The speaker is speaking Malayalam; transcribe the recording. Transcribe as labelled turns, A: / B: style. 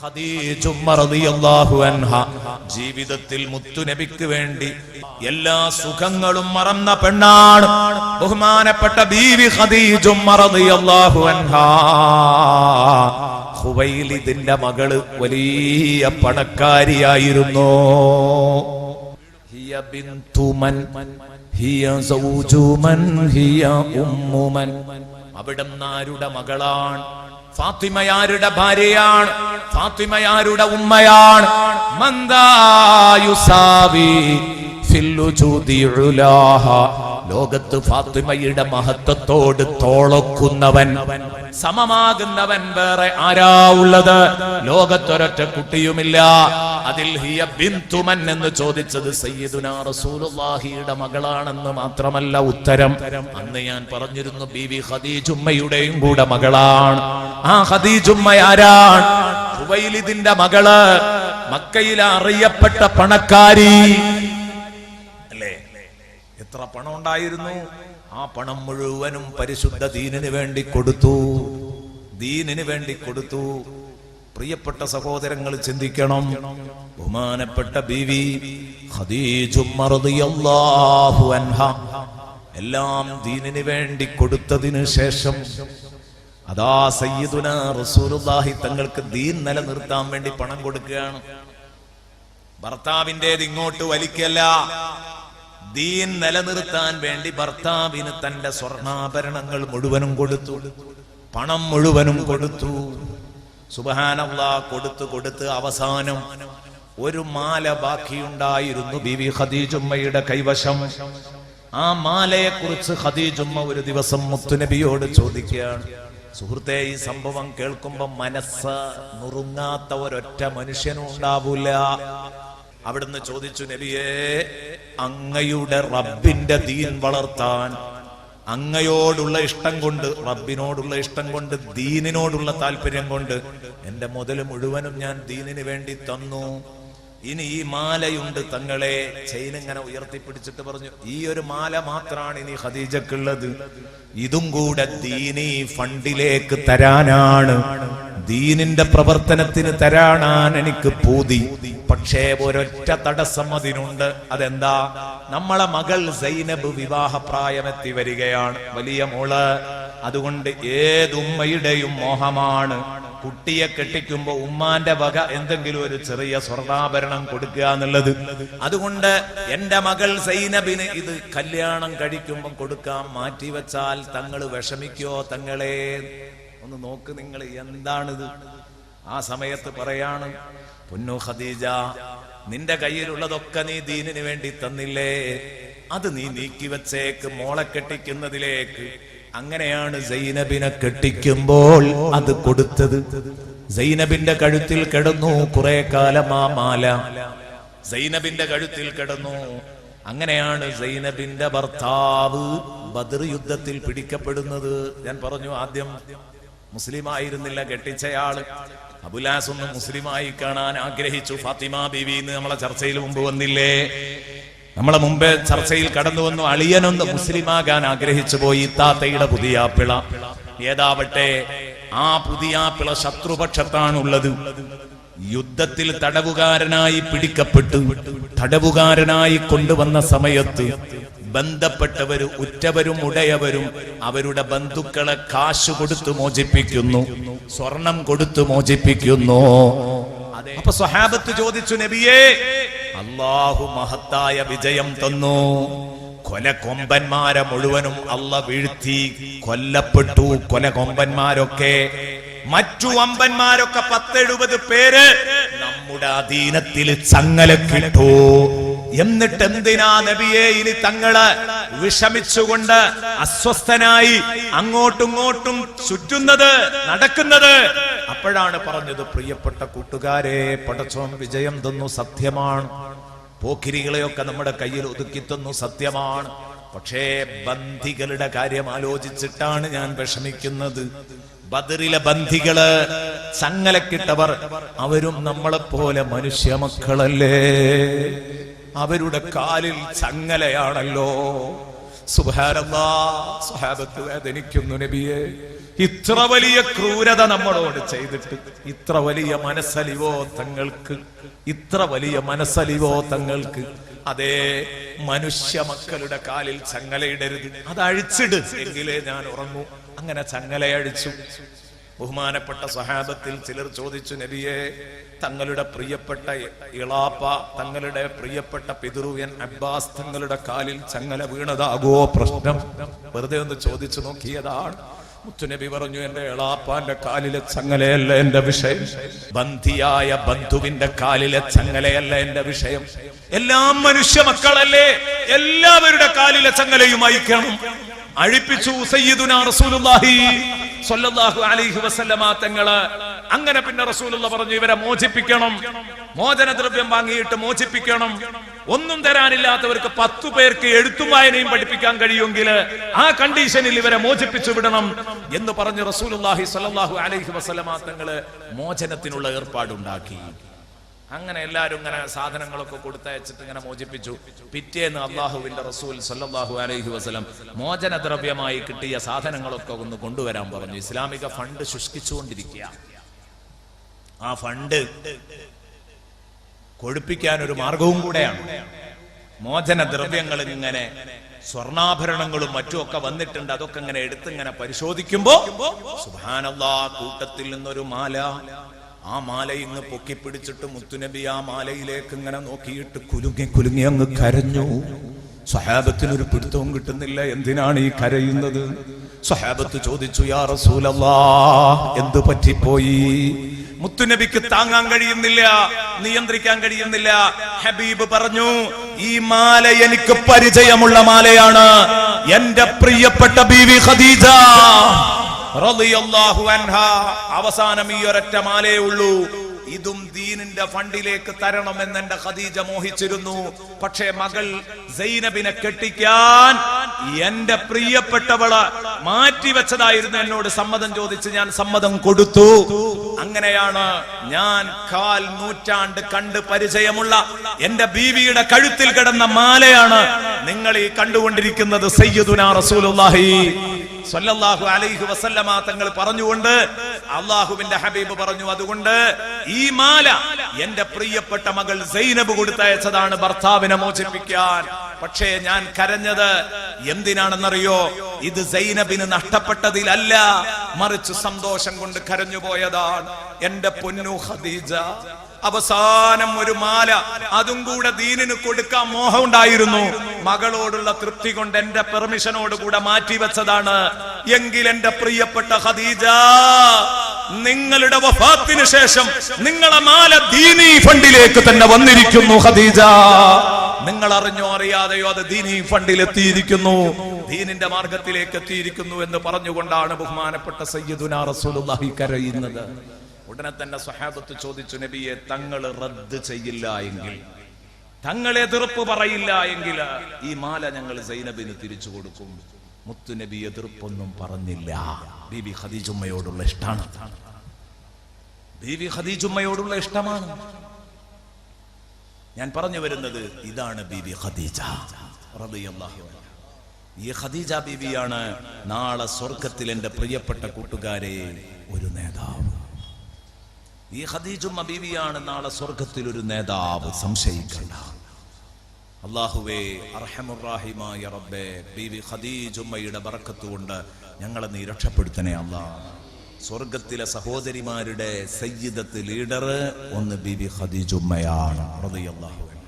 A: ഖദീജ റളിയല്ലാഹു അൻഹ ജീവിതത്തിൽ മുത്തുനബിക്ക് വേണ്ടി എല്ലാ സുഖങ്ങളും മറന്ന പെണ്ണാണ് ബഹുമാനപ്പെട്ട ബീവി ഖദീജ റളിയല്ലാഹു അൻഹ. ഖുവൈലിദിന്റെ മകള് വലിയ പണക്കാരിയായിരുന്നു. ഹിയ ബിന്തു മൻ ഹിയ സൗജു മൻ ഹിയ ഉമ്മു മൻ. അവിടുന്നാരുടെ മകളാണ്, ഫാത്തിമയാരുടെ ഭാര്യയാണ്, ഫാത്തിമയാരുടെ ഉമ്മയാണ്. മന്ദായുസാവി ഫില്ലുജൂദി ഉലാഹ. ലോകത്ത് ഫാത്തിമയുടെ മഹത്വത്തോട് തോളൊക്കുന്നവൻ, സമമാകുന്നവൻ വേറെ ആരാ ഉള്ളത്? ലോകത്തൊരൊറ്റ കുട്ടിയുമില്ല. അതിൽ ഹിയ ബിന്തുമൻ എന്ന് ചോദിച്ചത് സയ്യിദുനാ റസൂലുള്ളാഹിയുടെ മകളാണെന്ന് മാത്രമല്ല ഉത്തരം. അന്ന് ഞാൻ പറഞ്ഞിരുന്നു ബീവി ഖദീജുമ്മയുടെയും കൂടെ മകളാണ്. ആ ഖദീജുമ്മ ആരാണ്? ഖുവൈലിദിന്റെ മകള്, മക്കയിലെ അറിയപ്പെട്ട പണക്കാരി അല്ലേ? എത്ര പണം ഉണ്ടായിരുന്നു? ആ പണം മുഴുവനും പരിശുദ്ധ ദീനിന് വേണ്ടി കൊടുത്തു, ദീനിന് വേണ്ടി കൊടുത്തു. പ്രിയപ്പെട്ട സഹോദരങ്ങൾ ചിന്തിക്കണം. ബഹുമാനപ്പെട്ട ബീവി ഖദീജ റളിയല്ലാഹു അൻഹ എല്ലാം ദീനിന് വേണ്ടി കൊടുത്തതിനു ശേഷം അതാ സയ്യിദുനാ റസൂലുള്ളാഹി തങ്ങൾക്ക് ദീൻ നിലനിർത്താൻ വേണ്ടി പണം കൊടുക്കുകയാണ്. ഭർത്താവിൻ്റെത് ഇങ്ങോട്ട് വലിക്കല്ല, ദീൻ നിലനിർത്താൻ വേണ്ടി ഭർത്താവിന് തന്റെ സ്വർണ്ണാഭരണങ്ങൾ മുഴുവനും കൊടുത്തു, പണം മുഴുവനും കൊടുത്തു. സുബ്ഹാനല്ലാഹ്, കൊടുത്ത് അവസാനം ഒരു മാല ബാക്കിയുണ്ടായിരുന്നു ബീവി ഖദീജുമ്മയുടെ കൈവശം. ആ മാലയെ കുറിച്ച് ഖദീജുമ്മ ഒരു ദിവസം മുത്തുനബിയോട് ചോദിക്കുകയാണ്. സുഹൃത്തെ, ഈ സംഭവം കേൾക്കുമ്പോ മനസ്സ് നുറുങ്ങാത്ത ഒരൊറ്റ മനുഷ്യനും ഉണ്ടാവൂല. അവിടുന്ന് ചോദിച്ചു, നബിയേ, അങ്ങയുടെ റബ്ബിന്റെ ദീൻ വളർത്താൻ അങ്ങയോടുള്ള ഇഷ്ടം കൊണ്ട്, റബ്ബിനോടുള്ള ഇഷ്ടം കൊണ്ട്, ദീനിനോടുള്ള താല്പര്യം കൊണ്ട് എന്റെ മുതൽ മുഴുവനും ഞാൻ ദീനിന് വേണ്ടി തന്നു. ഇനി ഈ മാലയുണ്ട് തങ്ങളെ. ചെയിൻ ഇങ്ങനെ ഉയർത്തിപ്പിടിച്ചിട്ട് പറഞ്ഞു, ഈ ഒരു മാല മാത്രമാണ് ഇനി ഖദീജക്കുള്ളത്, ഇതും കൂടെ ദീനി ഫണ്ടിലേക്ക് തരാനാണ്, ദീനിന്റെ പ്രവർത്തനത്തിന് തരാനാണ് എനിക്ക് പൂതി. പക്ഷേ ഒരൊറ്റ തടസ്സം അതിനുണ്ട്. അതെന്താ? നമ്മളെ മകൾ സൈനബ് വിവാഹപ്രായമെത്തി വരികയാണ്, വലിയ മോള്. അതുകൊണ്ട് ഏതുമ്മയുടെയും മോഹമാണ് കുട്ടിയെ കെട്ടിക്കുമ്പോ ഉമ്മാന്റെ വക എന്തെങ്കിലും ഒരു ചെറിയ സ്വർണ്ണാഭരണം കൊടുക്കുക എന്നുള്ളത്. അതുകൊണ്ട് എന്റെ മകൾ സൈനബിന് ഇത് കല്യാണം കഴിക്കുമ്പോ കൊടുക്കാൻ മാറ്റിവെച്ചാൽ തങ്ങള് വിഷമിക്കോ? തങ്ങളെ ഒന്ന് നോക്ക് നിങ്ങൾ, എന്താണിത്? ആ സമയത്ത് പറയാണ്, പൊന്നു ഖദീജ, നിന്റെ കയ്യിലുള്ളതൊക്കെ നീ ദീനിന് വേണ്ടി തന്നില്ലേ, അത് നീ നീക്കിവെച്ചേക്ക് മോളെ കെട്ടിക്കുന്നതിലേക്ക്. അങ്ങനെയാണ് സൈനബിനെ കെട്ടിക്കുമ്പോൾ അത് കൊടുത്തത്. സൈനബിന്റെ കഴുത്തിൽ കിടന്നു കുറെ കാലം ആ മാല, സൈനബിന്റെ കഴുത്തിൽ കിടന്നു. അങ്ങനെയാണ് സൈനബിന്റെ ഭർത്താവ് ബദർ യുദ്ധത്തിൽ പിടിക്കപ്പെടുന്നത്. ഞാൻ പറഞ്ഞു, ആദ്യം മുസ്ലിം ആയിരുന്നില്ല കെട്ടിച്ചയാള്. അബുലാസ് ഒന്ന് മുസ്ലിമായി കാണാൻ ആഗ്രഹിച്ചു. ഫാത്തിമ ബീവി എന്ന് നമ്മളെ ചർച്ചയിൽ മുമ്പ് വന്നില്ലേ? നമ്മളെ മുമ്പേ ചർച്ചയിൽ കടന്നു വന്നു. അളിയനൊന്ന് മുസ്ലിമാകാൻ ആഗ്രഹിച്ചു പോയി. താത്തയുടെ പുതിയാപ്പിള ഏതാവട്ടെ, ആ പുതിയാപ്പിള ശത്രുപക്ഷത്താണുള്ളത്. യുദ്ധത്തിൽ തടവുകാരനായി പിടിക്കപ്പെട്ടു. തടവുകാരനായി കൊണ്ടുവന്ന സമയത്ത് ബന്ധപ്പെട്ടവര്, ഉറ്റവരും ഉടയവരും അവരുടെ ബന്ധുക്കളെ കാശ് കൊടുത്തു മോചിപ്പിക്കുന്നു, സ്വർണം കൊടുത്തു മോചിപ്പിക്കുന്നു. അപ്പൊ സ്വഹാബത്ത് ചോദിച്ചു, നബിയേ, അല്ലാഹു മഹത്തായ വിജയം തന്നു. കൊലകൊമ്പന്മാരെ മുഴുവനും അല്ല വീഴ്ത്തി, കൊല്ലപ്പെട്ടു. കൊലകൊമ്പന്മാരൊക്കെ, മറ്റു വമ്പന്മാരൊക്കെ 10-70 പേര് നമ്മുടെ അധീനത്തിൽ ചങ്ങലക്കിട്ടു. എന്നിട്ട് എന്തിനാ നബിയെ ഇനി തങ്ങള് വിഷമിച്ചുകൊണ്ട് അസ്വസ്ഥനായി അങ്ങോട്ടും ഇങ്ങോട്ടും ചുറ്റുന്നത്, നടക്കുന്നത്? അപ്പോഴാണ് പറഞ്ഞത്, പ്രിയപ്പെട്ട കൂട്ടുകാരെ, പടച്ചോൻ വിജയം തന്നു, സത്യമാണ്. പോക്കിരികളെയൊക്കെ നമ്മുടെ കയ്യിൽ ഒതുക്കി തന്നു, സത്യമാണ്. പക്ഷേ ബന്ധികളുടെ കാര്യം ആലോചിച്ചിട്ടാണ് ഞാൻ വിഷമിക്കുന്നത്. ബദറിലെ ബന്ധികള്, ചങ്ങലക്കിട്ടവർ, അവരും നമ്മളെപ്പോലെ മനുഷ്യ മക്കളല്ലേ? അവരുടെ കാലിൽ ചങ്ങലയാണല്ലോ. സുബ്ഹാനല്ലാഹ്, സ്വഹാബത്ത് വേദനിക്കുന്നു, നബിയെ ഇത്ര വലിയ ക്രൂരത നമ്മളോട് ചെയ്തിട്ട്, ഇത്ര വലിയ മനസ്സലിവോ തങ്ങൾക്ക്, ഇത്ര വലിയ മനസ്സലിവോ തങ്ങൾക്ക്. അതേ മനുഷ്യ മക്കളുടെ കാലിൽ ചങ്ങലയിടരുത്, അത് അഴിച്ചിട് എങ്കിലേ ഞാൻ ഉറങ്ങൂ. അങ്ങനെ ചങ്ങലയഴിച്ചു. ബഹുമാനപ്പെട്ട സഹാബത്തിൽ ചിലർ ചോദിച്ചു, നബിയെ, തങ്ങളുടെ പ്രിയപ്പെട്ട ഇളാപ്പ, തങ്ങളുടെ പ്രിയപ്പെട്ട പിതൃവ്യൻ അബ്ബാസ് തങ്ങളുടെ കാലിൽ ചങ്ങല വീണതാകോ പ്രശ്നം? വെറുതെ ഒന്ന് ചോദിച്ചു നോക്കിയതാണ്. മുത്തുനബി പറഞ്ഞു, എന്റെ ഇളാപ്പാന്റെ കാലിലെ ചങ്ങലയല്ല എന്റെ വിഷയം, ബന്ധിയായ ബന്ധുവിന്റെ കാലിലെ ചങ്ങലയല്ല എന്റെ വിഷയം. എല്ലാം മനുഷ്യ മക്കളല്ലേ, എല്ലാവരുടെ കാലിലെ ചങ്ങലയും അഴിക്കണം. അഴിപ്പിച്ചു സയ്യിദുനാ റസൂലുള്ളാഹി സ്വല്ലല്ലാഹു അലൈഹി വസല്ലമ തങ്ങള്. അങ്ങനെ പിന്നെ റസൂലുള്ള പറഞ്ഞു, ഇവരെ മോചിപ്പിക്കണം, മോചനദ്രവ്യം വാങ്ങിയിട്ട് മോചിപ്പിക്കണം. ഒന്നും തരാനില്ലാത്തവർക്ക് 10 പേർക്ക് എഴുത്തും വായനയും പഠിപ്പിക്കാൻ കഴിയുമെങ്കിൽ ആ കണ്ടീഷനിൽ ഇവരെ മോചിപ്പിച്ചു വിടണം എന്ന് പറഞ്ഞ് റസൂലുള്ളാഹി സ്വല്ലല്ലാഹു അലൈഹി വസല്ലമ തങ്ങള് മോചനത്തിനുള്ള ഏർപ്പാടുണ്ടാക്കി. അങ്ങനെ എല്ലാവരും ഇങ്ങനെ സാധനങ്ങളൊക്കെ കൊടുത്തയച്ചിട്ട് ഇങ്ങനെ മോചിപ്പിച്ചു. പിറ്റേന്ന് അള്ളാഹുവിന്റെ റസൂൽ സല്ലല്ലാഹു അലൈഹി വസല്ലം മോചനദ്രവ്യമായി കിട്ടിയ സാധനങ്ങളൊക്കെ ഒന്ന് കൊണ്ടുവരാൻ പറഞ്ഞു. ഇസ്ലാമിക ഫണ്ട് ശുഷ്കിച്ചുകൊണ്ടിരിക്കുക. ആ ഫണ്ട് കൊഴുപ്പിക്കാൻ ഒരു മാർഗവും കൂടെയാണ്. മോചനദ്രവ്യങ്ങൾ ഇങ്ങനെ സ്വർണ്ണാഭരണങ്ങളും മറ്റുമൊക്കെ വന്നിട്ടുണ്ട്. അതൊക്കെ ഇങ്ങനെ എടുത്തിങ്ങനെ പരിശോധിക്കുമ്പോ സുബ്ഹാനല്ലാഹ്, കൂട്ടത്തിൽ നിന്നൊരു മാല, ആ മാല ഇങ്ങ് പൊക്കിപ്പിടിച്ചിട്ട് മുത്തുനബി ആ മാലയിലേക്ക് ഇങ്ങനെ നോക്കിയിട്ട് കുലുങ്ങി കുലുങ്ങി അങ്ങ് കരഞ്ഞു. സ്വഹാബത്തിനൊരു പിടുത്തവും കിട്ടുന്നില്ല, എന്തിനാണ് ഈ കരയുന്നത്? സ്വഹാബത്ത് ചോദിച്ചു, യാ റസൂലല്ലാഹ്, എന്തു പറ്റിപ്പോയി? മുത്തുനബിക്ക് താങ്ങാൻ കഴിയുന്നില്ല, നിയന്ത്രിക്കാൻ കഴിയുന്നില്ല. ഹബീബ് പറഞ്ഞു, ഈ മാല എനിക്ക് പരിചയമുള്ള മാലയാണ്. എന്റെ പ്രിയപ്പെട്ട ബീവി ഖദീജ റളിയല്ലാഹു അൻഹാ, അവസാനം ഈ ഒരൊറ്റ മാലയേ ഉള്ളൂ, ഇതും ദീനിന്റെ ഫണ്ടിലേക്ക് തരണമെന്ന് എന്റെ ഖദീജ മോഹിച്ചിരുന്നു. പക്ഷേ മകൾ സൈനബിനെ കെട്ടിക്കാൻ എന്റെ പ്രിയപ്പെട്ടവള് മാറ്റിവെച്ചതായിരുന്നു. എന്നോട് സമ്മതം ചോദിച്ച് ഞാൻ സമ്മതം കൊടുത്തു. അങ്ങനെയാണ് ഞാൻ 1/4 നൂറ്റാണ്ട് കണ്ട് പരിചയമുള്ള എന്റെ ബീവിയുടെ കഴുത്തിൽ കിടന്ന മാലയാണ് നിങ്ങൾ ഈ കണ്ടുകൊണ്ടിരിക്കുന്നത്. സയ്യിദുനാ റസൂലുള്ളാഹി സ്വല്ലല്ലാഹു അലൈഹി വസല്ലമ തങ്ങൾ പറഞ്ഞുകൊണ്ട് അള്ളാഹുവിന്റെ ഹബീബ് പറഞ്ഞു, അതുകൊണ്ട് ഈ മാല എന്റെ പ്രിയപ്പെട്ട മകൾ സൈനബ് കൊടുത്തയച്ചതാണ് ഭർത്താവിനെ മോചിപ്പിക്കാൻ. പക്ഷേ ഞാൻ കരഞ്ഞത് എന്തിനാണെന്നറിയോ? ഇത് സൈനബിന് നഷ്ടപ്പെട്ടതിലല്ല, മറിച്ച് സന്തോഷം കൊണ്ട് കരഞ്ഞുപോയതാണ്. എന്റെ പൊന്നു ഖദീജ, അവസാനം ഒരു മാല അതും കൂടെ ദീനിന് കൊടുക്കാൻ മോഹമുണ്ടായിരുന്നു. മകളോടുള്ള തൃപ്തി കൊണ്ട് എന്റെ പെർമിഷനോട് കൂടെ മാറ്റിവെച്ചതാണ്. എങ്കിൽ എന്റെ പ്രിയപ്പെട്ട ഖദീജ, നിങ്ങളുടെ വഫാത്തിന് ശേഷം നിങ്ങളെ മാല ദീനീ ഫണ്ടിലേക്ക് തന്നെ വന്നിരിക്കുന്നു. ഖദീജ, നിങ്ങൾ അറിഞ്ഞോ അറിയാതെയോ അത് ദീനീ ഫണ്ടിൽ എത്തിയിരിക്കുന്നു, ദീനിന്റെ മാർഗത്തിലേക്ക് എത്തിയിരിക്കുന്നു എന്ന് പറഞ്ഞുകൊണ്ടാണ് ബഹുമാനപ്പെട്ട സയ്യിദുനാ റസൂലുള്ളാഹി കരയുന്നത്. ഉടനെ തന്നെ സ്വഹാബത്ത് ചോദിച്ചു, നബിയെ, തങ്ങൾ റദ്ദ് ചെയ്യില്ല എങ്കിൽ, തങ്ങൾ എതിർപ്പ് പറയില്ല എങ്കിൽ ഈ മാല ഞങ്ങൾ സൈനബിന് തിരിച്ചു കൊടുക്കും. മുത്തുനബി എതിർപ്പൊന്നും പറഞ്ഞില്ല. ബീബി ഖദീജുമ്മയോടുള്ള ഇഷ്ടമാണ്, ബീബി ഖദീജുമ്മയോടുള്ള ഇഷ്ടമാണ്. ഞാൻ പറഞ്ഞു വരുന്നത് ഇതാണ് ബീബി ഖദീജ റളിയല്ലാഹു അൻഹ. ഈ ഖദീജ ബീബിയാണ് നാളെ സ്വർഗത്തിൽ എന്റെ പ്രിയപ്പെട്ട കൂട്ടുകാരെ ഒരു നേതാവ്. ഈ ഖദീജുമ്മ ബീവിയാണ് നാളെ സ്വർഗത്തിൽ ഒരു നേതാവ്, സംശയിക്കണ്ട. അല്ലാഹുവേ, അർഹമുർ റഹീമായ റബ്ബേ, ബീവി ഖദീജുമ്മയുടെ ബറക്കത്ത് കൊണ്ട് ഞങ്ങളെ നീ രക്ഷപ്പെടുത്തണേ അല്ലാഹ്. സ്വർഗത്തിലെ സഹോദരിമാരുടെ സയ്യിദത്ത് ലീഡർ ഒന്ന് ബീവി ഖദീജുമ്മയാണ് റളിയല്ലാഹു അൻഹ.